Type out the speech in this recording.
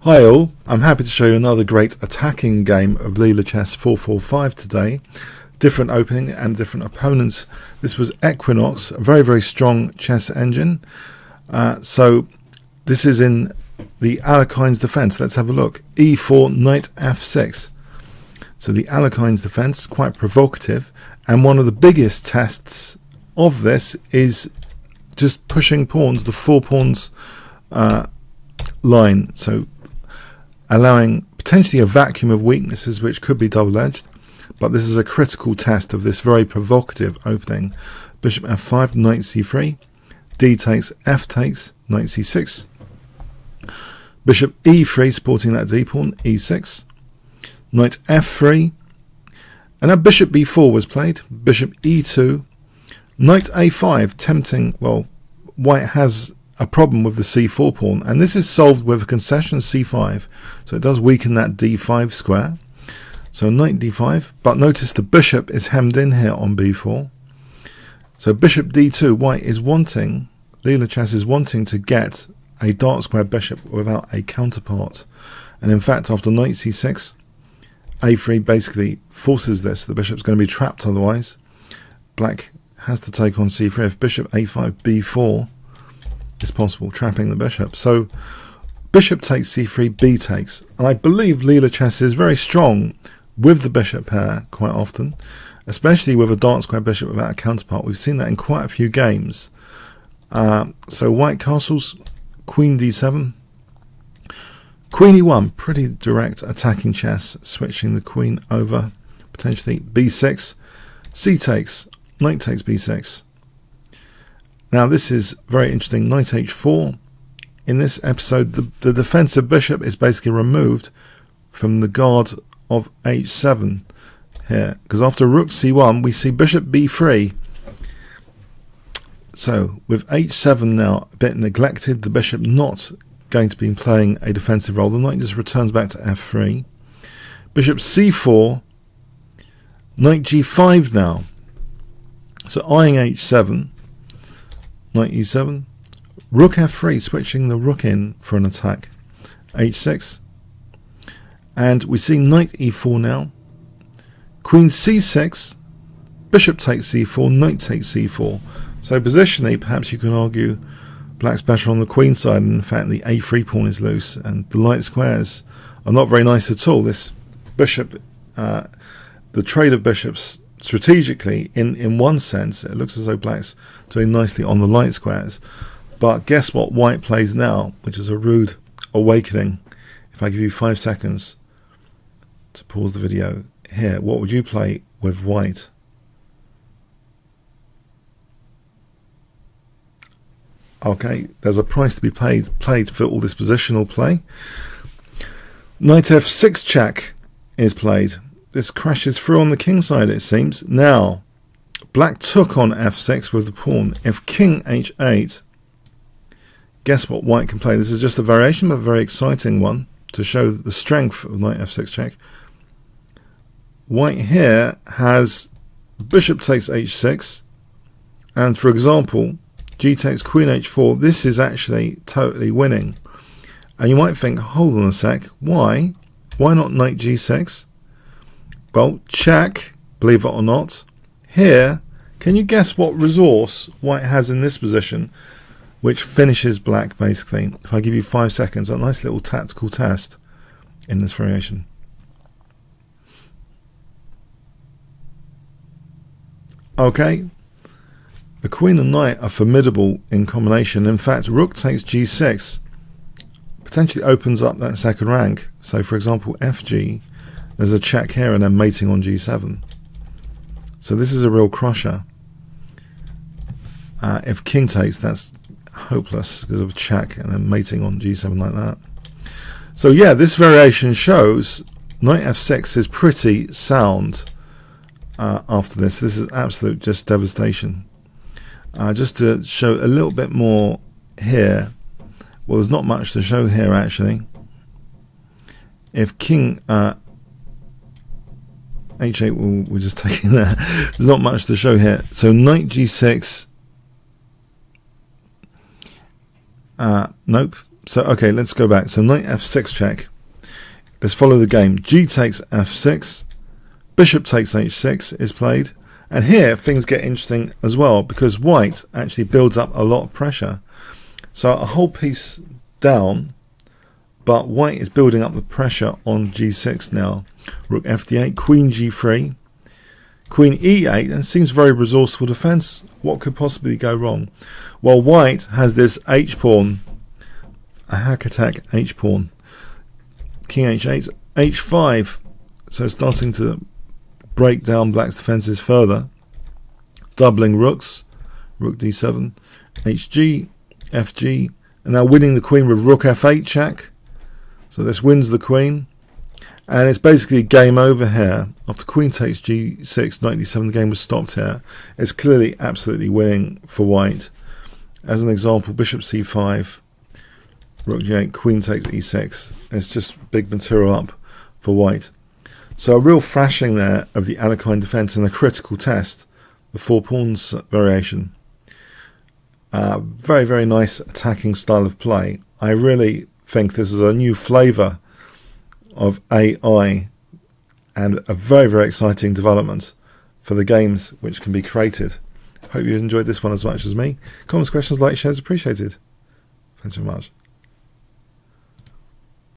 Hi all, I'm happy to show you another great attacking game of Leela chess 445 today. Different opening and different opponents. This was Equinox, a very strong chess engine. So this is in the Alekhine's defense. Let's have a look. E4, knight f6. So the Alekhine's defense, quite provocative, and one of the biggest tests of this is just pushing pawns, the 4 pawns line. So allowing potentially a vacuum of weaknesses which could be double-edged, but this is a critical test of this very provocative opening. Bishop f5, knight c3, d takes, f takes, knight c6, bishop e3 supporting that d pawn, e6, knight f3, and now bishop b4 was played, bishop e2, knight a5, tempting. Well, white has a problem with the c4 pawn, and this is solved with a concession c5, so it does weaken that d5 square. So knight d5, but notice the bishop is hemmed in here on b4. So bishop d2, white is wanting, Leela chess is wanting to get a dark square bishop without a counterpart, and in fact after knight c6, a3 basically forces this. The bishop's going to be trapped otherwise. Black has to take on c3. If bishop a5, b4 is possible, trapping the bishop. So bishop takes c3, b takes, and I believe Leela chess is very strong with the bishop pair quite often, especially with a dark square bishop without a counterpart. We've seen that in quite a few games. So white castles, queen d7, queen e1, pretty direct attacking chess, switching the queen over, potentially b6, c takes, knight takes b6. Now this is very interesting, knight h4. In this episode, the defensive bishop is basically removed from the guard of h7 here, because after rook c1 we see bishop b3. So with h7 now a bit neglected, the bishop not going to be playing a defensive role, the knight just returns back to f3. Bishop c4, knight g5 now. So eyeing h7, knight e7, rook f3, switching the rook in for an attack, h6, and we see knight e4 now, queen c6, bishop takes c4, knight takes c4. So positionally perhaps you can argue black's better on the queen side, and in fact the a3 pawn is loose and the light squares are not very nice at all. This bishop, the trade of bishops strategically, in one sense it looks as though black's doing nicely on the light squares, but guess what white plays now, which is a rude awakening. If I give you 5 seconds to pause the video here, what would you play with white? Okay, there's a price to be played for all this positional play. Knight f6 check is played. This crashes through on the king side, it seems. Now, black took on f6 with the pawn. If king h8, guess what white can play? This is just a variation, but a very exciting one to show the strength of knight f6 check. White here has bishop takes h6, and for example, g takes queen h4. This is actually totally winning. And you might think, hold on a sec, why? Why not knight g6? Well, check, believe it or not. Here, can you guess what resource white has in this position, which finishes black basically? If I give you 5 seconds, a nice little tactical test in this variation. Okay, the queen and knight are formidable in combination. In fact, rook takes g6 potentially opens up that second rank. So for example, fg, there's a check here and then mating on g7. So this is a real crusher. If king takes, that's hopeless because of a check and then mating on g7 like that. So yeah, this variation shows knight f6 is pretty sound. After this is absolute just devastation. Just to show a little bit more here, well, there's not much to show here actually. If king h8, we're just taking that. There's not much to show here. So knight g6, nope, So okay, let's go back. So knight f6 check. Let's follow the game. G takes f6. Bishop takes h6 is played. And here things get interesting as well, because white actually builds up a lot of pressure. So a whole piece down, but white is building up the pressure on g6 now. Rook fd8, queen g3, queen e8, and it seems very resourceful defense. What could possibly go wrong? Well, white has this h-pawn, a hack attack h-pawn, king h8, h5, so starting to break down black's defenses further. Doubling rooks, rook d7, hg, fg, and now winning the queen with rook f8 check. So this wins the queen, and it's basically game over here. After queen takes g6, knight d7, the game was stopped here. It's clearly absolutely winning for white. As an example, bishop c5, rook g8, queen takes e6. It's just big material up for white. So a real thrashing there of the Alekhine defense in a critical test, the 4 pawns variation. Very, very nice attacking style of play. I really think this is a new flavour of AI and a very, very exciting development for the games which can be created. Hope you enjoyed this one as much as me. Comments, questions, likes, shares appreciated. Thanks very much.